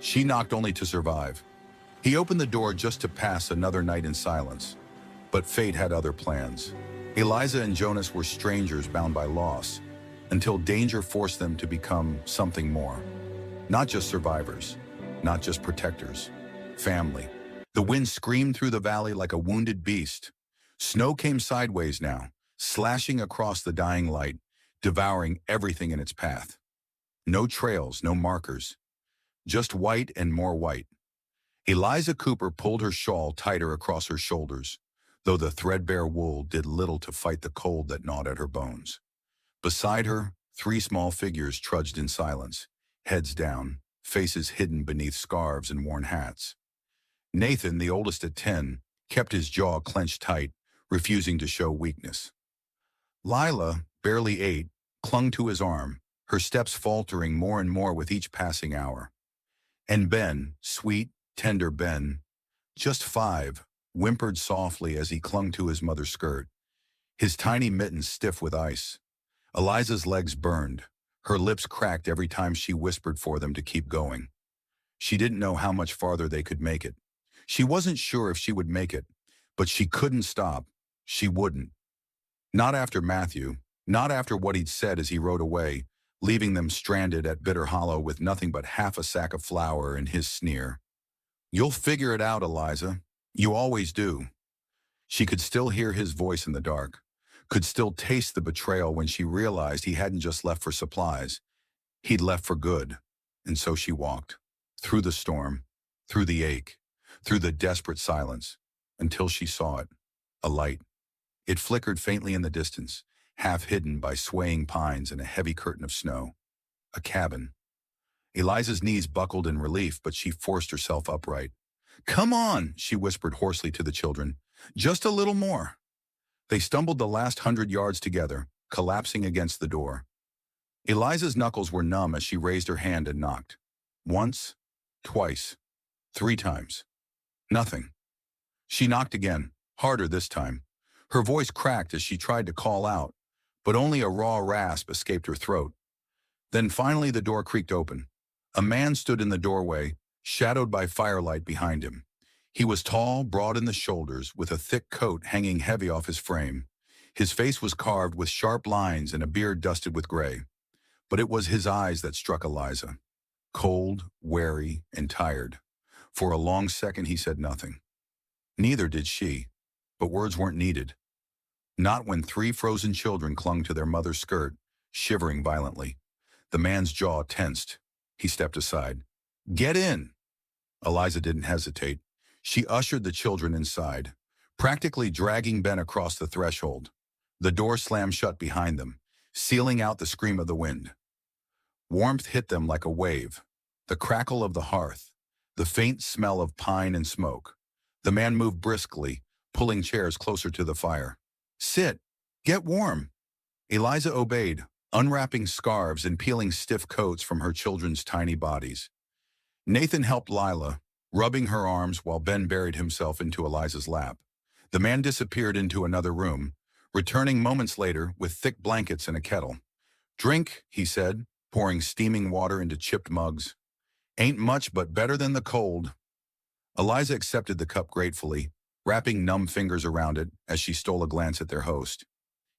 She knocked only to survive. He opened the door just to pass another night in silence. But fate had other plans. Eliza and Jonas were strangers bound by loss, until danger forced them to become something more. Not just survivors, not just protectors, family. The wind screamed through the valley like a wounded beast. Snow came sideways now, slashing across the dying light, devouring everything in its path. No trails, no markers, just white and more white. Eliza Cooper pulled her shawl tighter across her shoulders, though the threadbare wool did little to fight the cold that gnawed at her bones. Beside her, three small figures trudged in silence, heads down, faces hidden beneath scarves and worn hats. Nathan, the oldest at 10, kept his jaw clenched tight, refusing to show weakness. Lila, barely 8, clung to his arm, her steps faltering more and more with each passing hour. And Ben, sweet, tender Ben, just 5, whimpered softly as he clung to his mother's skirt, his tiny mittens stiff with ice. Eliza's legs burned. Her lips cracked every time she whispered for them to keep going. She didn't know how much farther they could make it. She wasn't sure if she would make it, but she couldn't stop. She wouldn't. Not after Matthew, not after what he'd said as he rode away, leaving them stranded at Bitter Hollow with nothing but half a sack of flour and his sneer. "You'll figure it out, Eliza. You always do." She could still hear his voice in the dark, could still taste the betrayal when she realized he hadn't just left for supplies. He'd left for good. And so she walked, through the storm, through the ache, through the desperate silence, until she saw it, a light. It flickered faintly in the distance, half hidden by swaying pines and a heavy curtain of snow. A cabin. Eliza's knees buckled in relief, but she forced herself upright. "Come on," she whispered hoarsely to the children. "Just a little more." They stumbled the last 100 yards together, collapsing against the door. Eliza's knuckles were numb as she raised her hand and knocked. Once, twice, 3 times. Nothing. She knocked again, harder this time. Her voice cracked as she tried to call out, but only a raw rasp escaped her throat. Then finally the door creaked open. A man stood in the doorway, shadowed by firelight behind him. He was tall, broad in the shoulders, with a thick coat hanging heavy off his frame. His face was carved with sharp lines and a beard dusted with gray. But it was his eyes that struck Eliza. Cold, wary, and tired. For a long second he said nothing. Neither did she, but words weren't needed. Not when 3 frozen children clung to their mother's skirt, shivering violently. The man's jaw tensed. He stepped aside. "Get in!" Eliza didn't hesitate. She ushered the children inside, practically dragging Ben across the threshold. The door slammed shut behind them, sealing out the scream of the wind. Warmth hit them like a wave. The crackle of the hearth, the faint smell of pine and smoke. The man moved briskly, pulling chairs closer to the fire. "Sit. Get warm." Eliza obeyed, unwrapping scarves and peeling stiff coats from her children's tiny bodies. Nathan helped Lila, rubbing her arms while Ben buried himself into Eliza's lap. The man disappeared into another room, returning moments later with thick blankets and a kettle. "Drink," he said, pouring steaming water into chipped mugs. "Ain't much, but better than the cold." Eliza accepted the cup gratefully, wrapping numb fingers around it as she stole a glance at their host.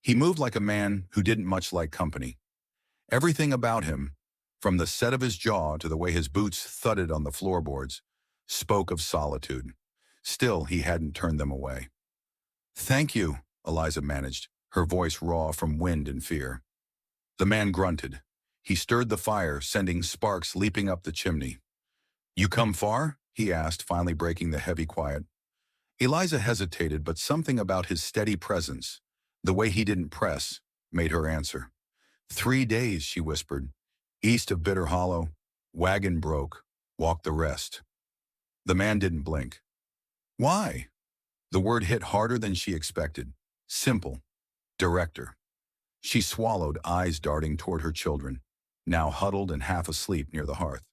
He moved like a man who didn't much like company. Everything about him, from the set of his jaw to the way his boots thudded on the floorboards, spoke of solitude. Still, he hadn't turned them away. "Thank you," Eliza managed, her voice raw from wind and fear. The man grunted. He stirred the fire, sending sparks leaping up the chimney. "You come far?" he asked, finally breaking the heavy quiet. Eliza hesitated, but something about his steady presence, the way he didn't press, made her answer. 3 days, she whispered. "East of Bitter Hollow. Wagon broke. Walk the rest." The man didn't blink. "Why?" The word hit harder than she expected. Simple. Director. She swallowed, eyes darting toward her children, now huddled and half asleep near the hearth.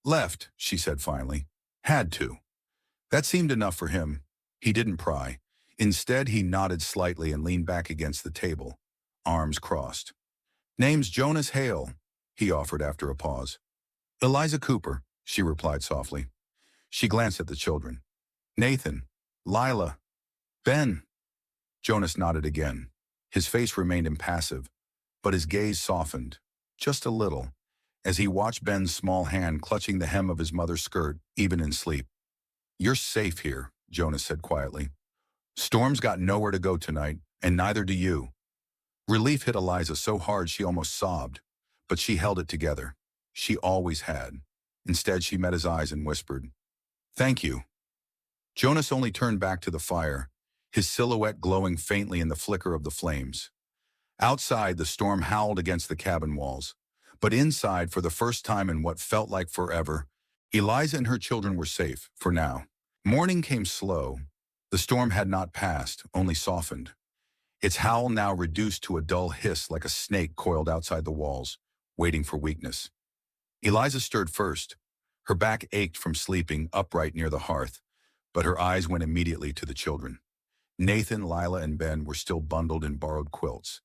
"Left," she said finally. "Had to." That seemed enough for him. He didn't pry. Instead, he nodded slightly and leaned back against the table, arms crossed. "Name's Jonas Hale," he offered after a pause. "Eliza Cooper, she replied softly. She glanced at the children. Nathan, Lila, Ben. Jonas nodded again. His face remained impassive, but his gaze softened, just a little, as he watched Ben's small hand clutching the hem of his mother's skirt, even in sleep. You're safe here, Jonas said quietly. Storm's got nowhere to go tonight, and neither do you. Relief hit Eliza so hard she almost sobbed, but she held it together. She always had. Instead, she met his eyes and whispered, Thank you. Jonas only turned back to the fire, his silhouette glowing faintly in the flicker of the flames. Outside, the storm howled against the cabin walls, but inside, for the first time in what felt like forever, Eliza and her children were safe, for now. Morning came slow. The storm had not passed, only softened. Its howl now reduced to a dull hiss like a snake coiled outside the walls, waiting for weakness. Eliza stirred first. Her back ached from sleeping upright near the hearth, but her eyes went immediately to the children. Nathan, Lila, and Ben were still bundled in borrowed quilts,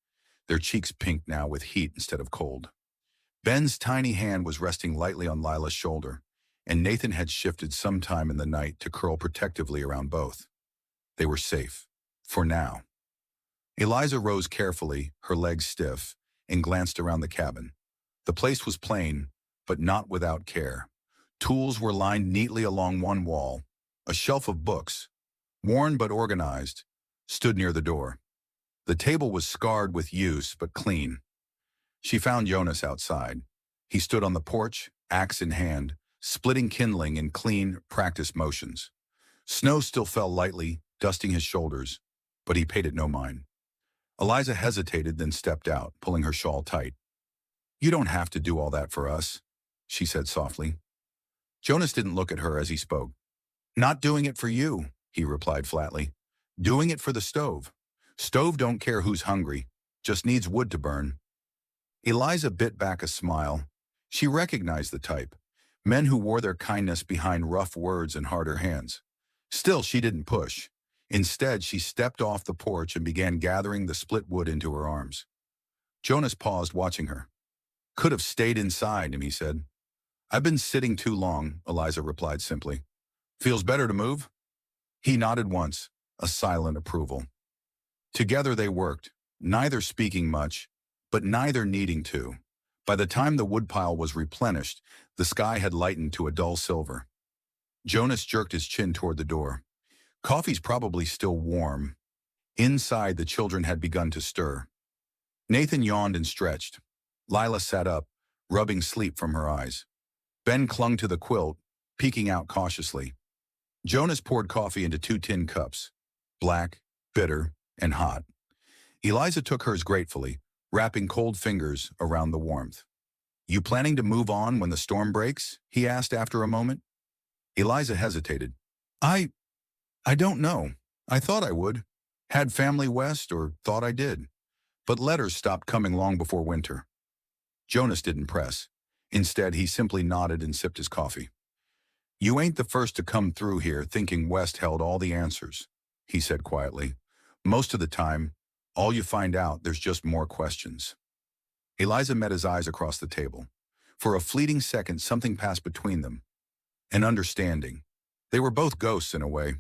their cheeks pink now with heat instead of cold. Ben's tiny hand was resting lightly on Lila's shoulder, and Nathan had shifted sometime in the night to curl protectively around both. They were safe, for now. Eliza rose carefully, her legs stiff, and glanced around the cabin. The place was plain, but not without care. Tools were lined neatly along one wall. A shelf of books, worn but organized, stood near the door. The table was scarred with use, but clean. She found Jonas outside. He stood on the porch, axe in hand, splitting kindling in clean, practiced motions. Snow still fell lightly, dusting his shoulders, but he paid it no mind. Eliza hesitated, then stepped out, pulling her shawl tight. You don't have to do all that for us, she said softly. Jonas didn't look at her as he spoke. Not doing it for you, he replied flatly. Doing it for the stove. Stove don't care who's hungry, just needs wood to burn. Eliza bit back a smile. She recognized the type, men who wore their kindness behind rough words and harder hands. Still, she didn't push. Instead, she stepped off the porch and began gathering the split wood into her arms. Jonas paused, watching her. Could have stayed inside, he said. I've been sitting too long, Eliza replied simply. Feels better to move? He nodded once, a silent approval. Together they worked, neither speaking much, but neither needing to. By the time the woodpile was replenished, the sky had lightened to a dull silver. Jonas jerked his chin toward the door. Coffee's probably still warm. Inside, the children had begun to stir. Nathan yawned and stretched. Lila sat up, rubbing sleep from her eyes. Ben clung to the quilt, peeking out cautiously. Jonas poured coffee into 2 tin cups, black, bitter, and hot. Eliza took hers gratefully, wrapping cold fingers around the warmth. You planning to move on when the storm breaks? He asked after a moment. Eliza hesitated. I don't know. I thought I would. Had family west, or thought I did. But letters stopped coming long before winter. Jonas didn't press. Instead, he simply nodded and sipped his coffee. You ain't the first to come through here thinking West held all the answers, he said quietly. Most of the time, all you find out, there's just more questions. Eliza met his eyes across the table. For a fleeting second, something passed between them. An understanding. They were both ghosts in a way,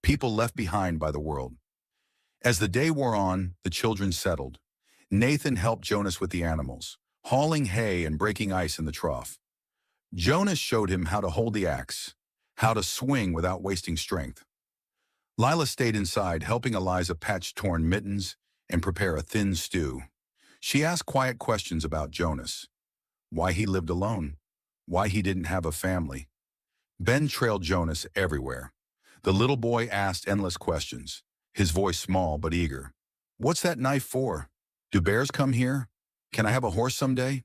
people left behind by the world. As the day wore on, the children settled. Nathan helped Jonas with the animals, hauling hay and breaking ice in the trough. Jonas showed him how to hold the axe, how to swing without wasting strength. Lila stayed inside, helping Eliza patch torn mittens and prepare a thin stew. She asked quiet questions about Jonas. Why he lived alone. Why he didn't have a family. Ben trailed Jonas everywhere. The little boy asked endless questions, his voice small but eager. What's that knife for? Do bears come here? Can I have a horse someday?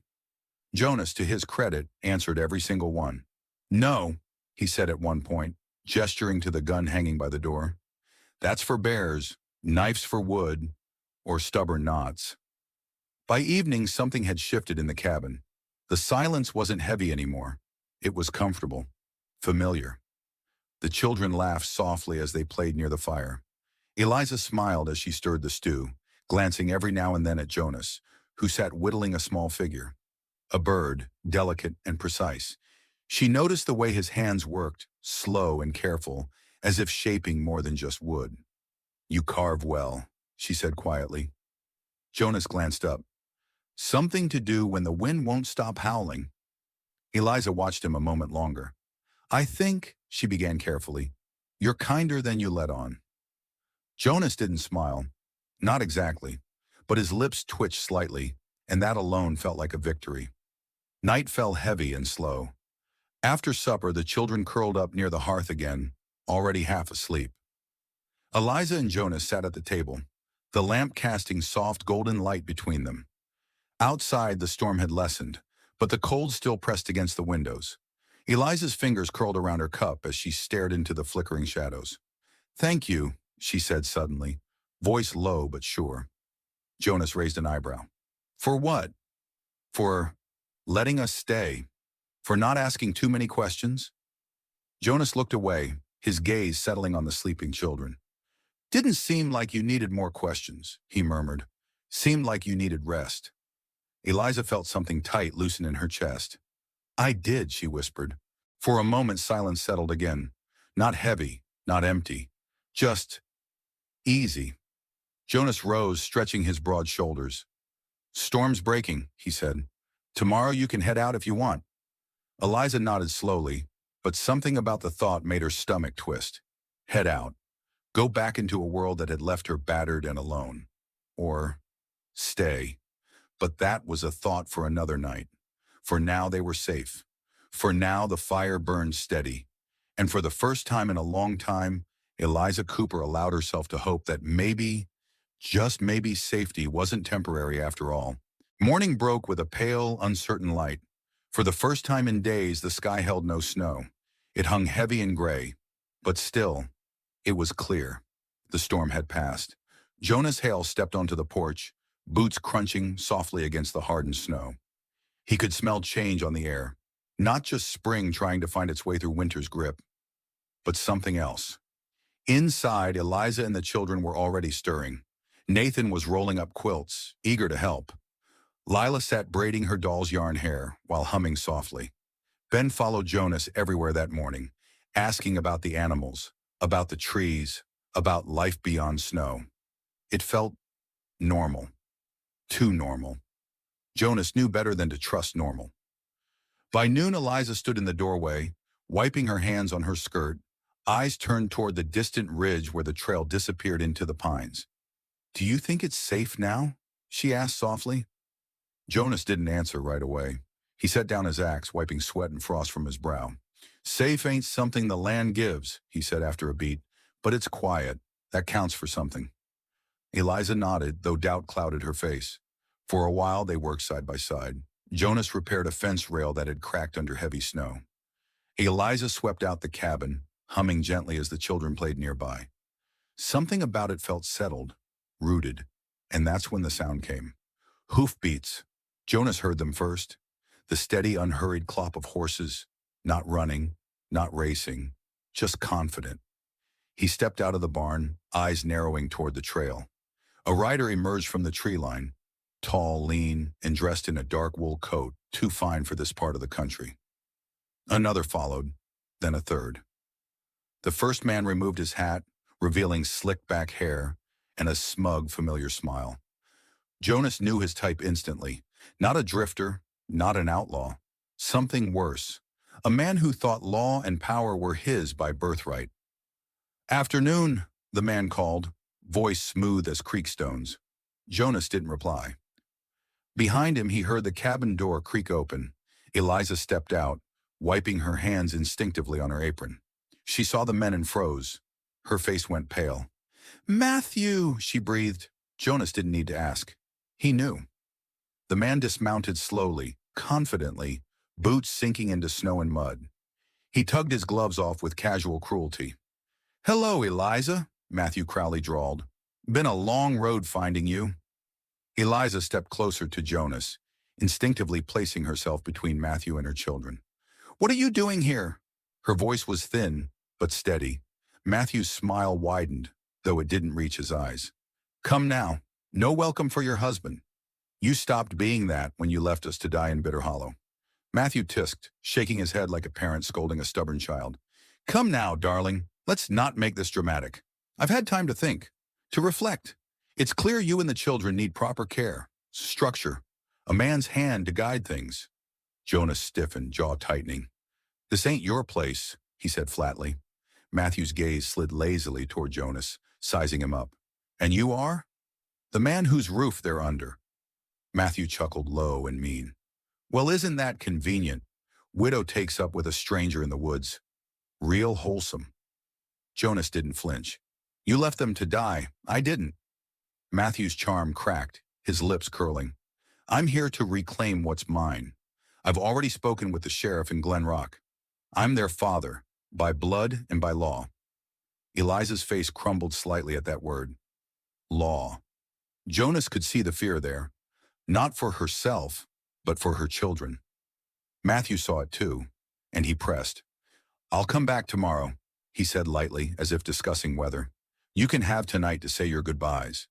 Jonas, to his credit, answered every single one. No, he said at one point, gesturing to the gun hanging by the door. That's for bears, knives for wood, or stubborn knots. By evening, something had shifted in the cabin. The silence wasn't heavy anymore. It was comfortable, familiar. The children laughed softly as they played near the fire. Eliza smiled as she stirred the stew, glancing every now and then at Jonas, who sat whittling a small figure. A bird, delicate and precise. She noticed the way his hands worked, slow and careful, as if shaping more than just wood. "You carve well," she said quietly. Jonas glanced up. "Something to do when the wind won't stop howling." Eliza watched him a moment longer. "I think," she began carefully, "you're kinder than you let on." Jonas didn't smile. Not exactly, but his lips twitched slightly, and that alone felt like a victory. Night fell heavy and slow. After supper, the children curled up near the hearth again, already half asleep. Eliza and Jonas sat at the table, the lamp casting soft golden light between them. Outside, the storm had lessened, but the cold still pressed against the windows. Eliza's fingers curled around her cup as she stared into the flickering shadows. "Thank you," she said suddenly, voice low but sure. Jonas raised an eyebrow. "For what?" "For letting us stay. For not asking too many questions." Jonas looked away, his gaze settling on the sleeping children. "Didn't seem like you needed more questions," he murmured. "Seemed like you needed rest." Eliza felt something tight loosen in her chest. "I did," she whispered. For a moment silence settled again. Not heavy, not empty. Just easy. Jonas rose, stretching his broad shoulders. "Storm's breaking," he said. "Tomorrow you can head out if you want." Eliza nodded slowly, but something about the thought made her stomach twist. Head out. Go back into a world that had left her battered and alone. Or stay. But that was a thought for another night. For now they were safe. For now the fire burned steady. And for the first time in a long time, Eliza Cooper allowed herself to hope that maybe, just maybe, safety wasn't temporary after all. Morning broke with a pale, uncertain light. For the first time in days, the sky held no snow. It hung heavy and gray. But still, it was clear. The storm had passed. Jonas Hale stepped onto the porch, boots crunching softly against the hardened snow. He could smell change on the air. Not just spring trying to find its way through winter's grip, but something else. Inside, Eliza and the children were already stirring. Nathan was rolling up quilts, eager to help. Lila sat braiding her doll's yarn hair while humming softly. Ben followed Jonas everywhere that morning, asking about the animals, about the trees, about life beyond snow. It felt normal. Too normal. Jonas knew better than to trust normal. By noon, Eliza stood in the doorway, wiping her hands on her skirt, eyes turned toward the distant ridge where the trail disappeared into the pines. "Do you think it's safe now?" she asked softly. Jonas didn't answer right away. He set down his axe, wiping sweat and frost from his brow. "Safe ain't something the land gives," he said after a beat, "but it's quiet. That counts for something." Eliza nodded, though doubt clouded her face. For a while, they worked side by side. Jonas repaired a fence rail that had cracked under heavy snow. Eliza swept out the cabin, humming gently as the children played nearby. Something about it felt settled, rooted, and that's when the sound came. Hoofbeats. Jonas heard them first. The steady, unhurried clop of horses, not running, not racing, just confident. He stepped out of the barn, eyes narrowing toward the trail. A rider emerged from the tree line, tall, lean, and dressed in a dark wool coat, too fine for this part of the country. Another followed, then a third. The first man removed his hat, revealing slick back hair and a smug, familiar smile. Jonas knew his type instantly. Not a drifter, not an outlaw. Something worse. A man who thought law and power were his by birthright. "Afternoon," the man called, voice smooth as creek stones. Jonas didn't reply. Behind him, he heard the cabin door creak open. Eliza stepped out, wiping her hands instinctively on her apron. She saw the men and froze. Her face went pale. "Matthew," she breathed. Jonas didn't need to ask. He knew. The man dismounted slowly, confidently, boots sinking into snow and mud. He tugged his gloves off with casual cruelty. "Hello, Eliza," Matthew Crowley drawled. "Been a long road finding you." Eliza stepped closer to Jonas, instinctively placing herself between Matthew and her children. "What are you doing here?" Her voice was thin, but steady. Matthew's smile widened, though it didn't reach his eyes. "Come now. No welcome for your husband. You stopped being that when you left us to die in Bitter Hollow." Matthew tisked, shaking his head like a parent scolding a stubborn child. Come now, darling. Let's not make this dramatic. I've had time to think, to reflect. It's clear you and the children need proper care, structure, a man's hand to guide things. Jonas stiffened, jaw tightening. This ain't your place, he said flatly. Matthew's gaze slid lazily toward Jonas, sizing him up. And you are? The man whose roof they're under. Matthew chuckled low and mean. Well, isn't that convenient? Widow takes up with a stranger in the woods. Real wholesome. Jonas didn't flinch. You left them to die. I didn't. Matthew's charm cracked, his lips curling. I'm here to reclaim what's mine. I've already spoken with the sheriff in Glen Rock. I'm their father, by blood and by law. Eliza's face crumbled slightly at that word. Law. Jonas could see the fear there, not for herself, but for her children. Matthew saw it too, and he pressed. I'll come back tomorrow, he said lightly, as if discussing weather. You can have tonight to say your goodbyes.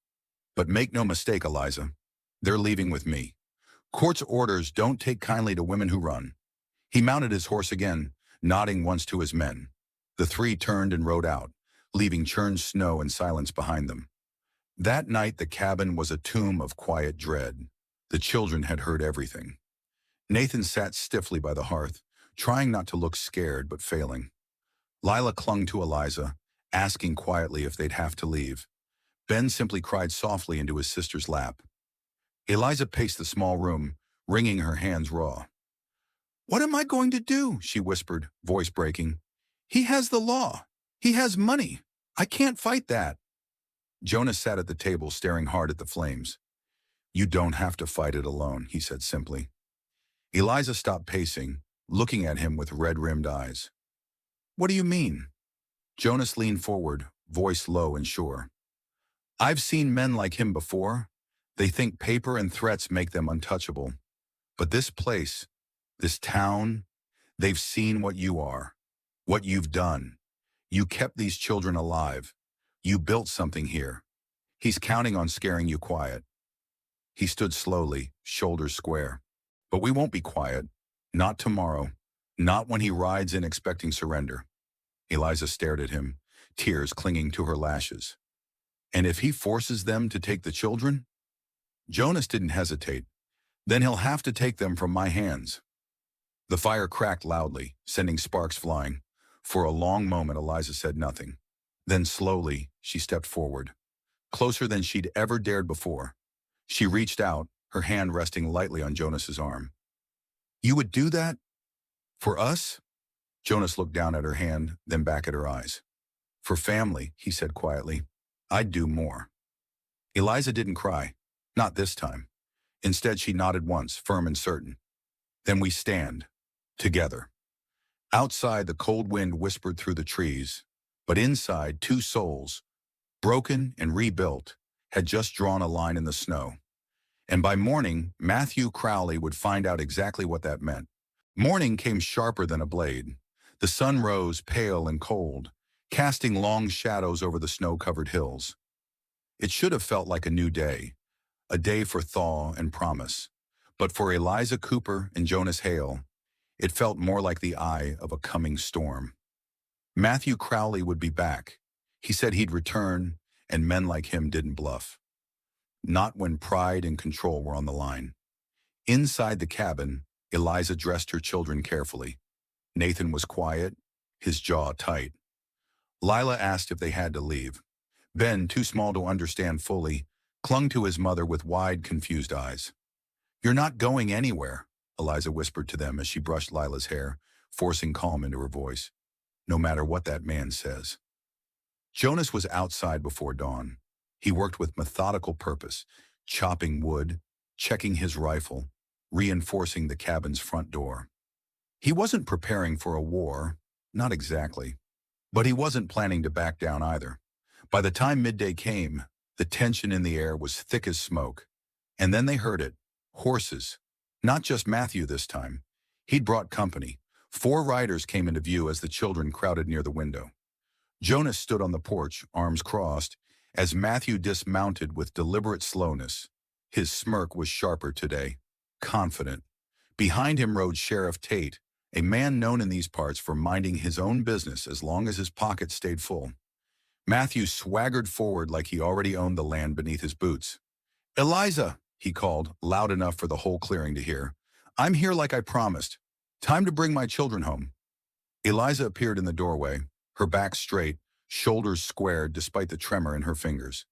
But make no mistake, Eliza, they're leaving with me. Court's orders don't take kindly to women who run. He mounted his horse again, nodding once to his men. The three turned and rode out, leaving churned snow and silence behind them. That night the cabin was a tomb of quiet dread. The children had heard everything. Nathan sat stiffly by the hearth, trying not to look scared but failing. Lila clung to Eliza, asking quietly if they'd have to leave. Ben simply cried softly into his sister's lap. Eliza paced the small room, wringing her hands raw. What am I going to do? She whispered, voice breaking. He has the law. He has money. I can't fight that. Jonas sat at the table, staring hard at the flames. You don't have to fight it alone, he said simply. Eliza stopped pacing, looking at him with red-rimmed eyes. What do you mean? Jonas leaned forward, voice low and sure. I've seen men like him before. They think paper and threats make them untouchable. But this place, this town, they've seen what you are, what you've done. You kept these children alive. You built something here. He's counting on scaring you quiet. He stood slowly, shoulders square. But we won't be quiet. Not tomorrow. Not when he rides in expecting surrender. Eliza stared at him, tears clinging to her lashes. And if he forces them to take the children? Jonas didn't hesitate. Then he'll have to take them from my hands. The fire cracked loudly, sending sparks flying. For a long moment, Eliza said nothing. Then slowly, she stepped forward, closer than she'd ever dared before. She reached out, her hand resting lightly on Jonas's arm. You would do that? For us? Jonas looked down at her hand, then back at her eyes. For family, he said quietly, I'd do more. Eliza didn't cry. Not this time. Instead, she nodded once, firm and certain. Then we stand. Together. Outside, the cold wind whispered through the trees, but inside, two souls, broken and rebuilt, had just drawn a line in the snow. And by morning, Matthew Crowley would find out exactly what that meant. Morning came sharper than a blade. The sun rose pale and cold, casting long shadows over the snow-covered hills. It should have felt like a new day, a day for thaw and promise. But for Eliza Cooper and Jonas Hale, it felt more like the eye of a coming storm. Matthew Crowley would be back. He said he'd return, and men like him didn't bluff. Not when pride and control were on the line. Inside the cabin, Eliza dressed her children carefully. Nathan was quiet, his jaw tight. Lila asked if they had to leave. Ben, too small to understand fully, clung to his mother with wide, confused eyes. You're not going anywhere, Eliza whispered to them as she brushed Lila's hair, forcing calm into her voice. No matter what that man says. Jonas was outside before dawn. He worked with methodical purpose, chopping wood, checking his rifle, reinforcing the cabin's front door. He wasn't preparing for a war, not exactly. But he wasn't planning to back down either. By the time midday came, the tension in the air was thick as smoke. And then they heard it. Horses. Not just Matthew this time. He'd brought company. 4 riders came into view as the children crowded near the window. Jonas stood on the porch, arms crossed, as Matthew dismounted with deliberate slowness. His smirk was sharper today, confident, Behind him rode Sheriff Tate, a man known in these parts for minding his own business as long as his pockets stayed full. Matthew swaggered forward like he already owned the land beneath his boots. "Eliza," he called, loud enough for the whole clearing to hear. "I'm here like I promised. Time to bring my children home." Eliza appeared in the doorway, her back straight, shoulders squared despite the tremor in her fingers.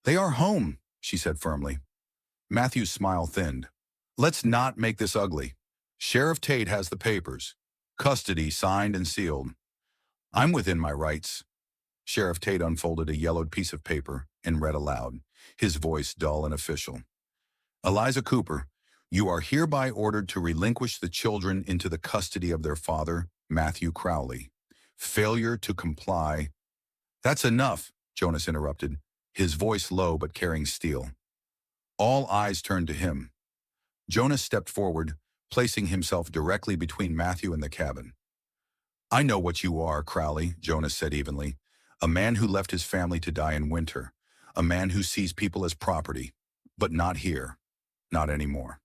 "They are home," she said firmly. Matthew's smile thinned. "Let's not make this ugly. Sheriff Tate has the papers. Custody signed and sealed. I'm within my rights." Sheriff Tate unfolded a yellowed piece of paper and read aloud, his voice dull and official. "Eliza Cooper, you are hereby ordered to relinquish the children into the custody of their father, Matthew Crowley. Failure to comply—" "That's enough," Jonas interrupted, his voice low but carrying steel. All eyes turned to him. Jonas stepped forward, placing himself directly between Matthew and the cabin. "I know what you are, Crowley," Jonas said evenly. "A man who left his family to die in winter. A man who sees people as property. But not here. Not anymore."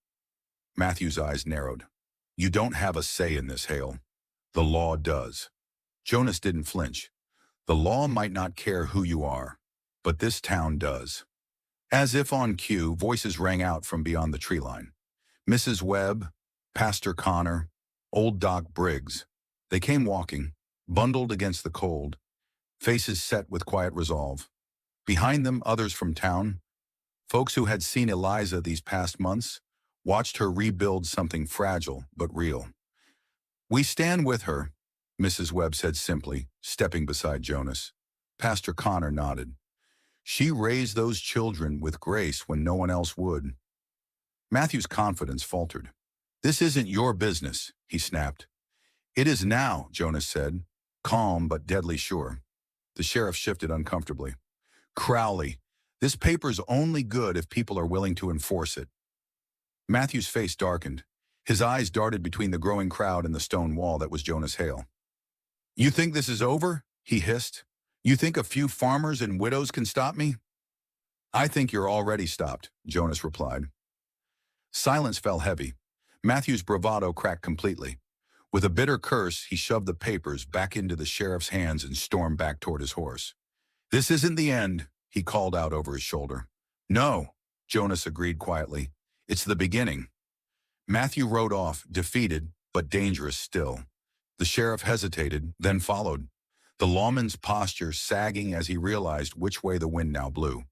Matthew's eyes narrowed. "You don't have a say in this, Hale. The law does." Jonas didn't flinch. "The law might not care who you are, but this town does." As if on cue, voices rang out from beyond the tree line. Mrs. Webb, Pastor Connor, old Doc Briggs. They came walking, bundled against the cold, faces set with quiet resolve. Behind them, others from town, folks who had seen Eliza these past months, watched her rebuild something fragile but real. "We stand with her," Mrs. Webb said simply, stepping beside Jonas. Pastor Connor nodded. "She raised those children with grace when no one else would." Matthew's confidence faltered. "This isn't your business," he snapped. "It is now," Jonas said, calm but deadly sure. The sheriff shifted uncomfortably. "Crowley, this paper's only good if people are willing to enforce it." Matthew's face darkened. His eyes darted between the growing crowd and the stone wall that was Jonas Hale. "You think this is over?" he hissed. "You think a few farmers and widows can stop me?" "I think you're already stopped," Jonas replied. Silence fell heavy. Matthew's bravado cracked completely. With a bitter curse, he shoved the papers back into the sheriff's hands and stormed back toward his horse. "This isn't the end," he called out over his shoulder. "No," Jonas agreed quietly. "It's the beginning." Matthew rode off, defeated, but dangerous still. The sheriff hesitated, then followed, the lawman's posture sagging as he realized which way the wind now blew.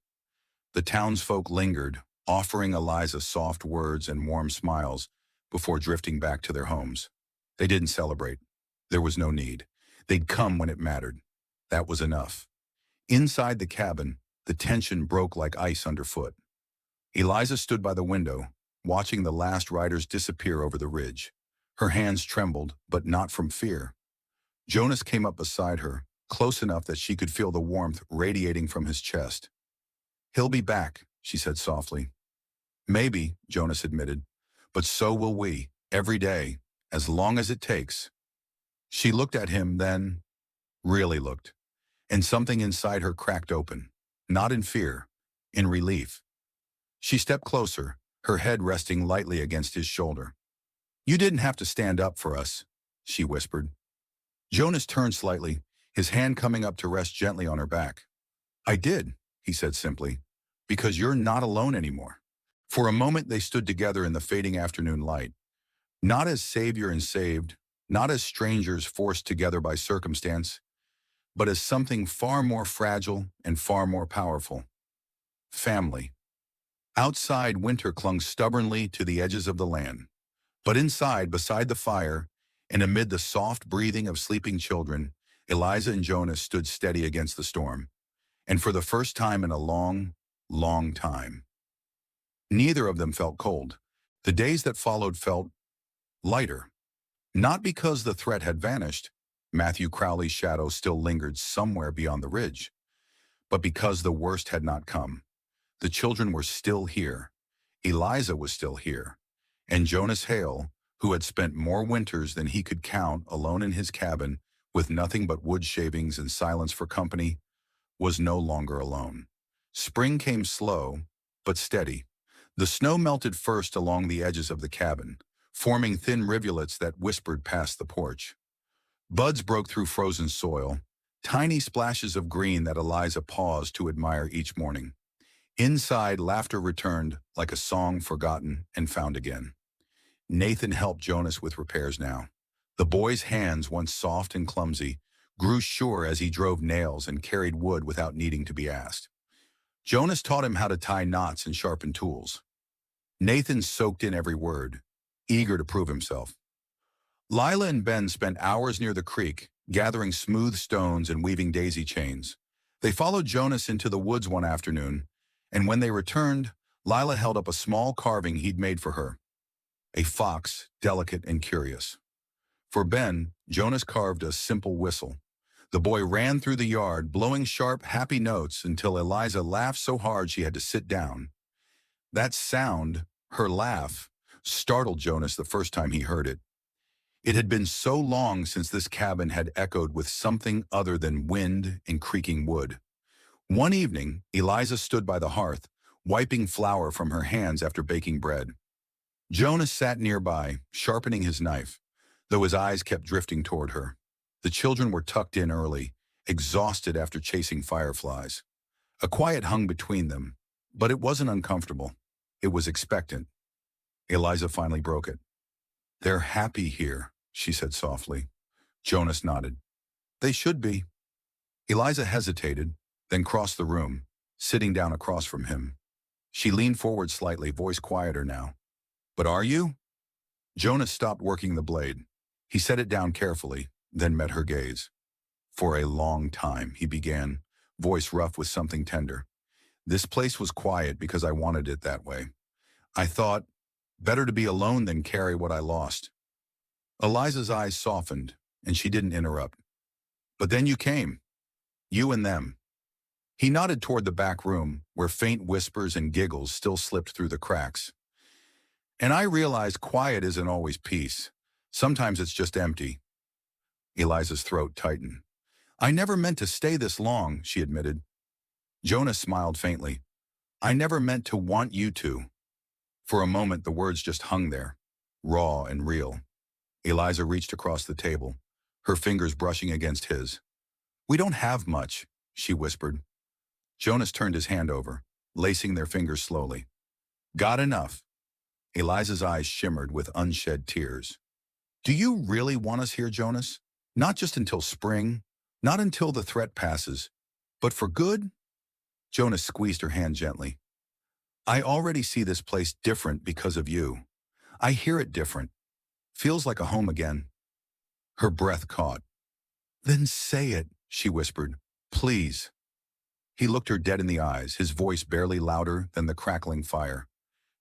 The townsfolk lingered, offering Eliza soft words and warm smiles before drifting back to their homes. They didn't celebrate. There was no need. They'd come when it mattered. That was enough. Inside the cabin, the tension broke like ice underfoot. Eliza stood by the window, watching the last riders disappear over the ridge. Her hands trembled, but not from fear. Jonas came up beside her, close enough that she could feel the warmth radiating from his chest. "He'll be back," she said softly. "Maybe," Jonas admitted, "but so will we, every day, as long as it takes." She looked at him then, really looked, and something inside her cracked open, not in fear, in relief. She stepped closer, her head resting lightly against his shoulder. "You didn't have to stand up for us," she whispered. Jonas turned slightly, his hand coming up to rest gently on her back. "I did," he said simply, "because you're not alone anymore." For a moment they stood together in the fading afternoon light, not as savior and saved, not as strangers forced together by circumstance, but as something far more fragile and far more powerful. Family. Outside, winter clung stubbornly to the edges of the land. But inside, beside the fire, and amid the soft breathing of sleeping children, Eliza and Jonas stood steady against the storm. And for the first time in a long, long time. Neither of them felt cold. The days that followed felt lighter. Not because the threat had vanished, Matthew Crowley's shadow still lingered somewhere beyond the ridge, but because the worst had not come. The children were still here. Eliza was still here. And Jonas Hale, who had spent more winters than he could count alone in his cabin with nothing but wood shavings and silence for company, was no longer alone. Spring came slow, but steady. The snow melted first along the edges of the cabin, forming thin rivulets that whispered past the porch. Buds broke through frozen soil, tiny splashes of green that Eliza paused to admire each morning. Inside, laughter returned like a song forgotten and found again. Nathan helped Jonas with repairs now. The boy's hands, once soft and clumsy, grew sure as he drove nails and carried wood without needing to be asked. Jonas taught him how to tie knots and sharpen tools. Nathan soaked in every word, eager to prove himself. Lila and Ben spent hours near the creek, gathering smooth stones and weaving daisy chains. They followed Jonas into the woods one afternoon, and when they returned, Lila held up a small carving he'd made for her. A fox, delicate and curious. For Ben, Jonas carved a simple whistle. The boy ran through the yard, blowing sharp, happy notes until Eliza laughed so hard she had to sit down. That sound, her laugh, startled Jonas the first time he heard it. It had been so long since this cabin had echoed with something other than wind and creaking wood. One evening, Eliza stood by the hearth, wiping flour from her hands after baking bread. Jonas sat nearby, sharpening his knife, though his eyes kept drifting toward her. The children were tucked in early, exhausted after chasing fireflies. A quiet hung between them, but it wasn't uncomfortable. It was expectant. Eliza finally broke it. "They're happy here," she said softly. Jonas nodded. "They should be." Eliza hesitated, then crossed the room, sitting down across from him. She leaned forward slightly, voice quieter now. "But are you?" Jonas stopped working the blade. He set it down carefully, then met her gaze. "For a long time," he began, voice rough with something tender. "This place was quiet because I wanted it that way. I thought, better to be alone than carry what I lost." Eliza's eyes softened, and she didn't interrupt. "But then you came. You and them." He nodded toward the back room, where faint whispers and giggles still slipped through the cracks. "And I realized quiet isn't always peace. Sometimes it's just empty." Eliza's throat tightened. "I never meant to stay this long," she admitted. Jonas smiled faintly. "I never meant to want you to." For a moment, the words just hung there, raw and real. Eliza reached across the table, her fingers brushing against his. "We don't have much," she whispered. Jonas turned his hand over, lacing their fingers slowly. "Got enough." Eliza's eyes shimmered with unshed tears. "Do you really want us here, Jonas? Not just until spring, not until the threat passes, but for good?" Jonas squeezed her hand gently. "I already see this place different because of you. I hear it different. Feels like a home again." Her breath caught. "Then say it," she whispered. "Please." He looked her dead in the eyes, his voice barely louder than the crackling fire.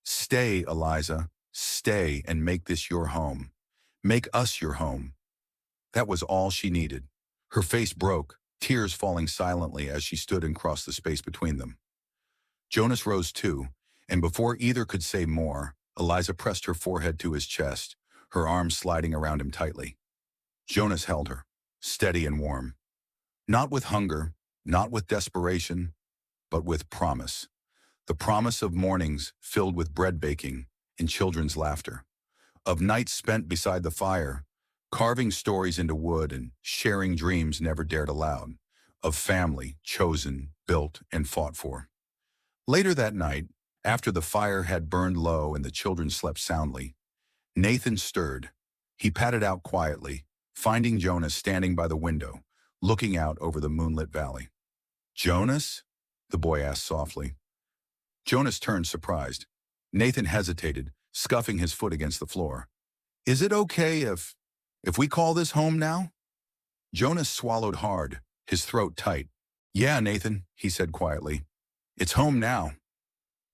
"Stay, Eliza. Stay and make this your home. Make us your home." That was all she needed. Her face broke, tears falling silently as she stood and crossed the space between them. Jonas rose too, and before either could say more, Eliza pressed her forehead to his chest, her arms sliding around him tightly. Jonas held her, steady and warm. Not with hunger, not with desperation, but with promise. The promise of mornings filled with bread baking and children's laughter. Of nights spent beside the fire, carving stories into wood and sharing dreams never dared aloud. Of family chosen, built, and fought for. Later that night, after the fire had burned low and the children slept soundly, Nathan stirred. He patted out quietly, finding Jonas standing by the window, looking out over the moonlit valley. "Jonas?" the boy asked softly. Jonas turned surprised. Nathan hesitated, scuffing his foot against the floor. "Is it okay if we call this home now?" Jonas swallowed hard, his throat tight. "Yeah, Nathan," he said quietly. "It's home now."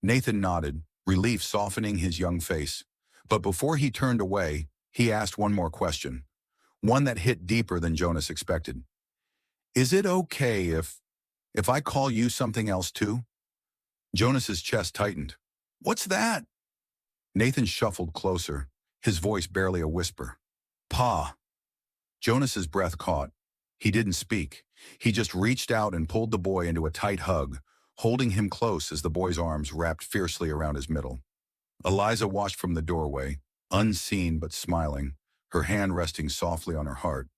Nathan nodded, relief softening his young face. But before he turned away, he asked one more question, one that hit deeper than Jonas expected. "Is it okay if I call you something else too?" Jonas's chest tightened. "What's that?" Nathan shuffled closer, his voice barely a whisper. "Pa." Jonas's breath caught. He didn't speak. He just reached out and pulled the boy into a tight hug, holding him close as the boy's arms wrapped fiercely around his middle. Eliza watched from the doorway, unseen but smiling, her hand resting softly on her heart.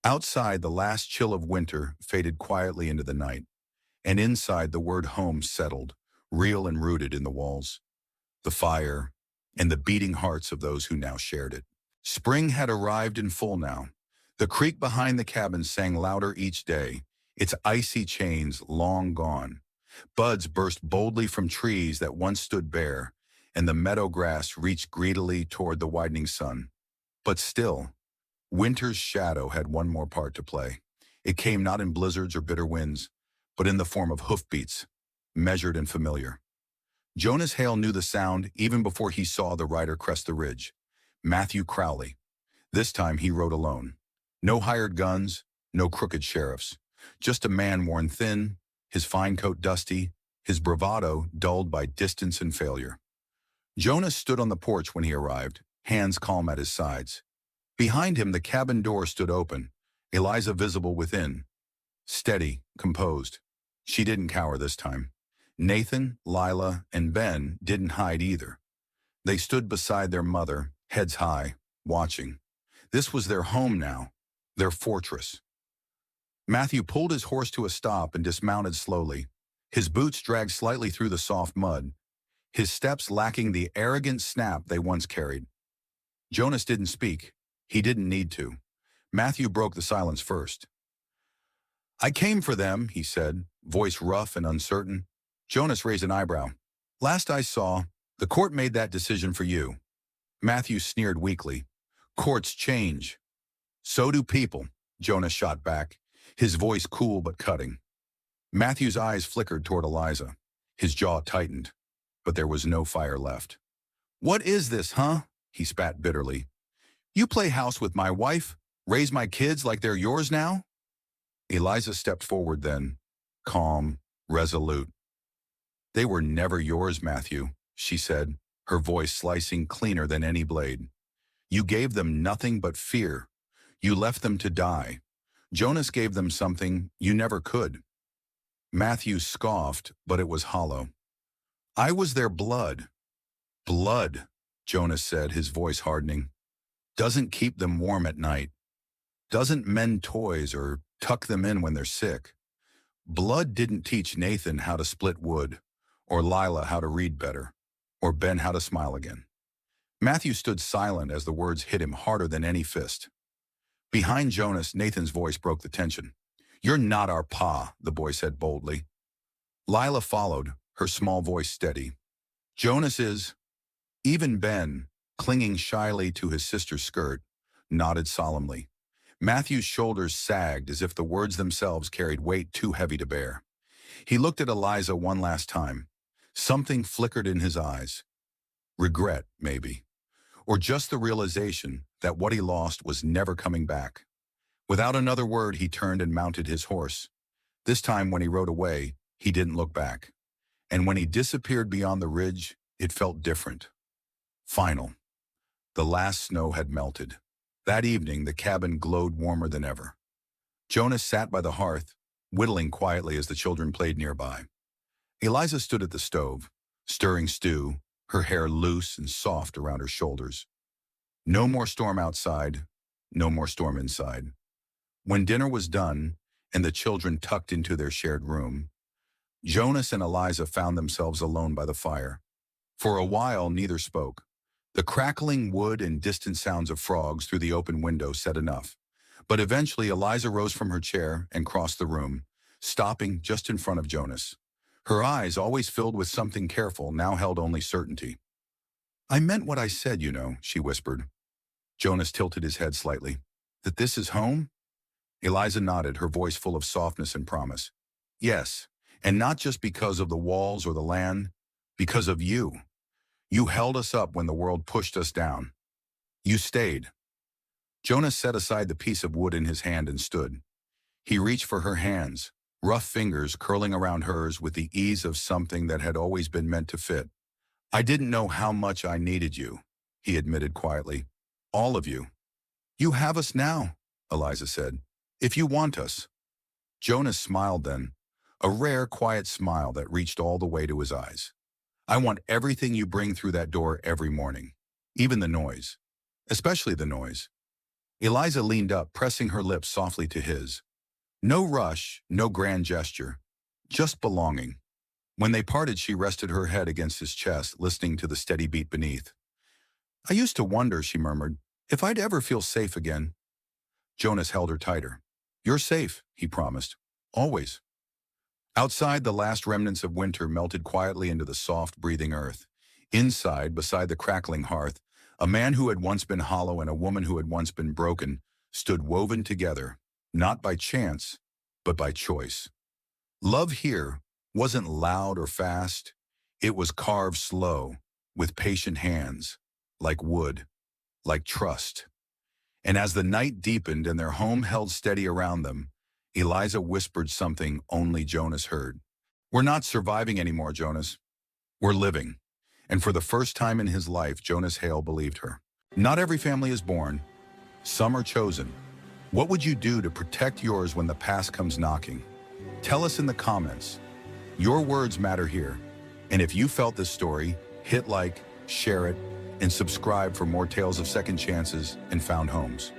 Outside, the last chill of winter faded quietly into the night, and inside the word home settled, real and rooted in the walls, the fire, and the beating hearts of those who now shared it. Spring had arrived in full now. The creek behind the cabin sang louder each day, its icy chains long gone. Buds burst boldly from trees that once stood bare, and the meadow grass reached greedily toward the widening sun. But still, winter's shadow had one more part to play. It came not in blizzards or bitter winds, but in the form of hoofbeats, measured and familiar. Jonas Hale knew the sound even before he saw the rider crest the ridge. Matthew Crowley. This time he rode alone. No hired guns, no crooked sheriffs. Just a man worn thin, his fine coat dusty, his bravado dulled by distance and failure. Jonas stood on the porch when he arrived, hands calm at his sides. Behind him the cabin door stood open, Eliza visible within. Steady, composed. She didn't cower this time. Nathan, Lila, and Ben didn't hide either. They stood beside their mother, heads high, watching. This was their home now, their fortress. Matthew pulled his horse to a stop and dismounted slowly. His boots dragged slightly through the soft mud, his steps lacking the arrogant snap they once carried. Jonas didn't speak. He didn't need to. Matthew broke the silence first. "I came for them," he said, voice rough and uncertain. Jonas raised an eyebrow. "Last I saw, the court made that decision for you." Matthew sneered weakly. "Courts change." "So do people," Jonas shot back, his voice cool but cutting. Matthew's eyes flickered toward Eliza. His jaw tightened, but there was no fire left. "What is this, huh?" he spat bitterly. "You play house with my wife, raise my kids like they're yours now?" Eliza stepped forward then, calm, resolute. "They were never yours, Matthew," she said, her voice slicing cleaner than any blade. "You gave them nothing but fear. You left them to die. Jonas gave them something you never could." Matthew scoffed, but it was hollow. "I was their blood." "Blood," Jonas said, his voice hardening, "doesn't keep them warm at night. Doesn't mend toys or tuck them in when they're sick. Blood didn't teach Nathan how to split wood, or Lila how to read better, or Ben how to smile again." Matthew stood silent as the words hit him harder than any fist. Behind Jonas, Nathan's voice broke the tension. "You're not our pa," the boy said boldly. Lila followed, her small voice steady. "Jonas is." Even Ben, clinging shyly to his sister's skirt, nodded solemnly. Matthew's shoulders sagged as if the words themselves carried weight too heavy to bear. He looked at Eliza one last time. Something flickered in his eyes. Regret, maybe. Or just the realization that what he lost was never coming back. Without another word, he turned and mounted his horse. This time, when he rode away, he didn't look back. And when he disappeared beyond the ridge, it felt different. Final. The last snow had melted. That evening, the cabin glowed warmer than ever. Jonas sat by the hearth, whittling quietly as the children played nearby. Eliza stood at the stove, stirring stew, her hair loose and soft around her shoulders. No more storm outside, no more storm inside. When dinner was done and the children tucked into their shared room, Jonas and Eliza found themselves alone by the fire. For a while, neither spoke. The crackling wood and distant sounds of frogs through the open window said enough. But eventually, Eliza rose from her chair and crossed the room, stopping just in front of Jonas. Her eyes, always filled with something careful, now held only certainty. "I meant what I said, you know," she whispered. Jonas tilted his head slightly. "That this is home?" Eliza nodded, her voice full of softness and promise. "Yes, and not just because of the walls or the land, because of you. You held us up when the world pushed us down. You stayed." Jonas set aside the piece of wood in his hand and stood. He reached for her hands, rough fingers curling around hers with the ease of something that had always been meant to fit. "I didn't know how much I needed you," he admitted quietly. "All of you." "You have us now," Eliza said, "if you want us." Jonas smiled then, a rare, quiet smile that reached all the way to his eyes. "I want everything you bring through that door every morning. even the noise, especially the noise. Eliza leaned up, pressing her lips softly to his. No rush, no grand gesture, just belonging. When they parted, she rested her head against his chest, listening to the steady beat beneath. I used to wonder, she murmured, if I'd ever feel safe again. Jonas held her tighter. You're safe, he promised. Always. Outside, the last remnants of winter melted quietly into the soft, breathing earth. Inside, beside the crackling hearth, a man who had once been hollow and a woman who had once been broken stood woven together, not by chance, but by choice. Love here wasn't loud or fast. It was carved slow, with patient hands, like wood, like trust. And as the night deepened and their home held steady around them, Eliza whispered something only Jonas heard. We're not surviving anymore, Jonas. We're living. And for the first time in his life, Jonas Hale believed her. Not every family is born. Some are chosen. What would you do to protect yours when the past comes knocking? Tell us in the comments. Your words matter here. And if you felt this story, hit like, share it, and subscribe for more tales of second chances and found homes.